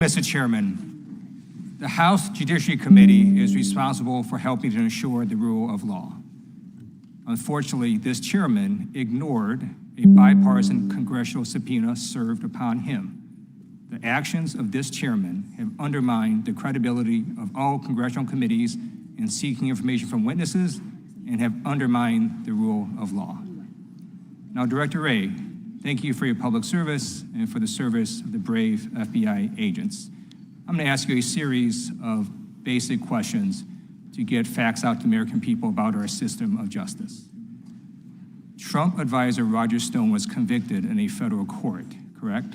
Mr. Chairman, the House Judiciary Committee is responsible for helping to ensure the rule of law. Unfortunately, this chairman ignored a bipartisan congressional subpoena served upon him. The actions of this chairman have undermined the credibility of all congressional committees in seeking information from witnesses and have undermined the rule of law. Now, Director Wray, thank you for your public service and for the service of the brave FBI agents. I'm going to ask you a series of basic questions to get facts out to American people about our system of justice. Trump advisor Roger Stone was convicted in a federal court, correct?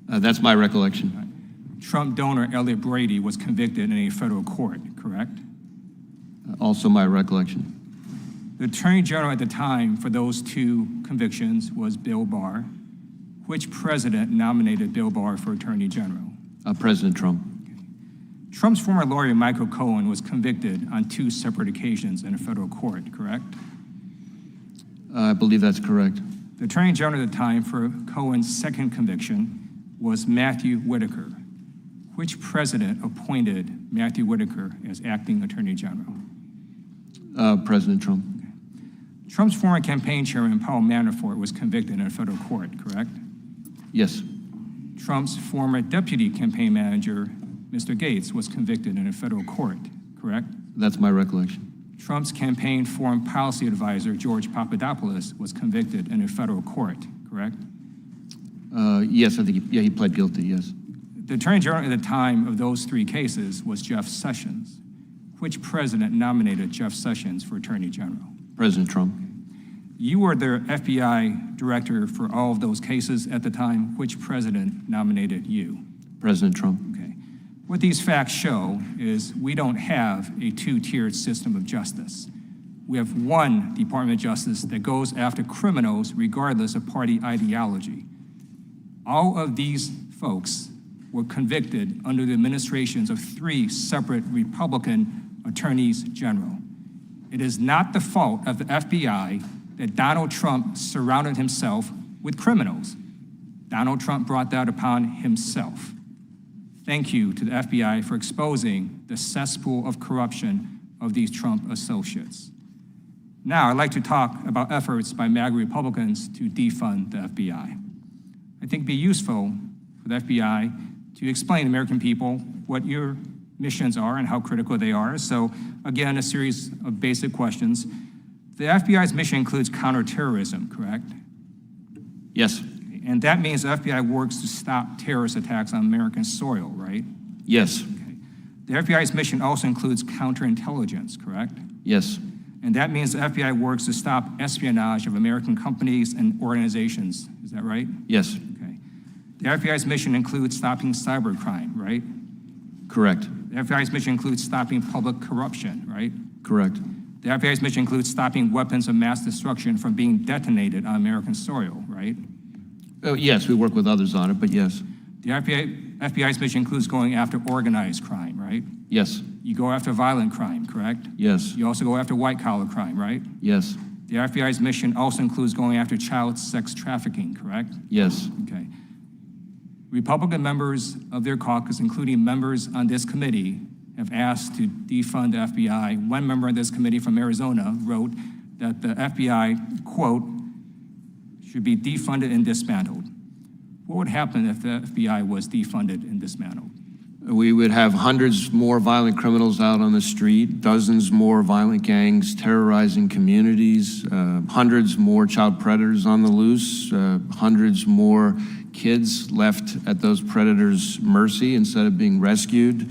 That's my recollection. Trump donor Elliot Brady was convicted in a federal court, correct? Also my recollection. The Attorney General at the time for those two convictions was Bill Barr. Which president nominated Bill Barr for Attorney General? President Trump. Trump's former lawyer, Michael Cohen, was convicted on two separate occasions in a federal court, correct? I believe that's correct. The Attorney General at the time for Cohen's second conviction was Matthew Whitaker. Which president appointed Matthew Whitaker as acting Attorney General? President Trump. Trump's former campaign chairman, Paul Manafort, was convicted in a federal court, correct? Yes. Trump's former deputy campaign manager, Mr. Gates, was convicted in a federal court, correct? That's my recollection. Trump's campaign foreign policy advisor, George Papadopoulos, was convicted in a federal court, correct? Yes, I think he pled guilty, yes. The Attorney General at the time of those three cases was Jeff Sessions. Which president nominated Jeff Sessions for Attorney General? President Trump. You were the FBI director for all of those cases at the time. Which president nominated you? President Trump. Okay. What these facts show is we don't have a two-tiered system of justice. We have one Department of Justice that goes after criminals regardless of party ideology. All of these folks were convicted under the administrations of three separate Republican attorneys general. It is not the fault of the FBI that Donald Trump surrounded himself with criminals. Donald Trump brought that upon himself. Thank you to the FBI for exposing the cesspool of corruption of these Trump associates. Now, I'd like to talk about efforts by MAGA Republicans to defund the FBI. I think it'd be useful for the FBI to explain to American people what your missions are and how critical they are. So again, a series of basic questions. The FBI's mission includes counterterrorism, correct? Yes. And that means the FBI works to stop terrorist attacks on American soil, right? Yes. Okay. The FBI's mission also includes counterintelligence, correct? Yes. And that means the FBI works to stop espionage of American companies and organizations, is that right? Yes. Okay. The FBI's mission includes stopping cybercrime, right? Correct. The FBI's mission includes stopping public corruption, right? Correct. The FBI's mission includes stopping weapons of mass destruction from being detonated on American soil, right? Yes, we work with others on it, but yes. The FBI's mission includes going after organized crime, right? Yes. You go after violent crime, correct? Yes. You also go after white-collar crime, right? Yes. The FBI's mission also includes going after child sex trafficking, correct? Yes. Okay. Republican members of their caucus, including members on this committee, have asked to defund the FBI. One member on this committee from Arizona wrote that the FBI, quote, should be defunded and dismantled. What would happen if the FBI was defunded and dismantled? We would have hundreds more violent criminals out on the street, dozens more violent gangs terrorizing communities, hundreds more child predators on the loose, hundreds more kids left at those predators' mercy instead of being rescued,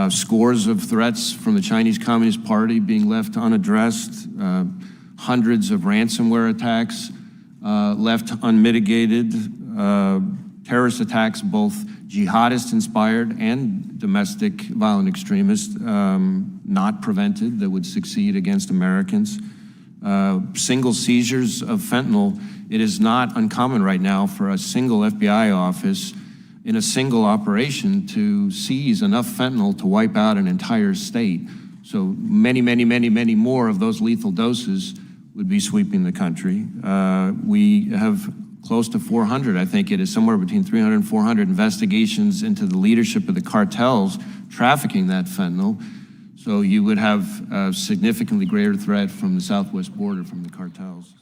scores of threats from the Chinese Communist Party being left unaddressed, hundreds of ransomware attacks left unmitigated, terrorist attacks, both jihadist-inspired and domestic violent extremists, not prevented, that would succeed against Americans. Single seizures of fentanyl. It is not uncommon right now for a single FBI office in a single operation to seize enough fentanyl to wipe out an entire state. So many, many, many, many more of those lethal doses would be sweeping the country. We have close to 400, I think it is, somewhere between 300 and 400 investigations into the leadership of the cartels trafficking that fentanyl. So you would have a significantly greater threat from the southwest border from the cartels.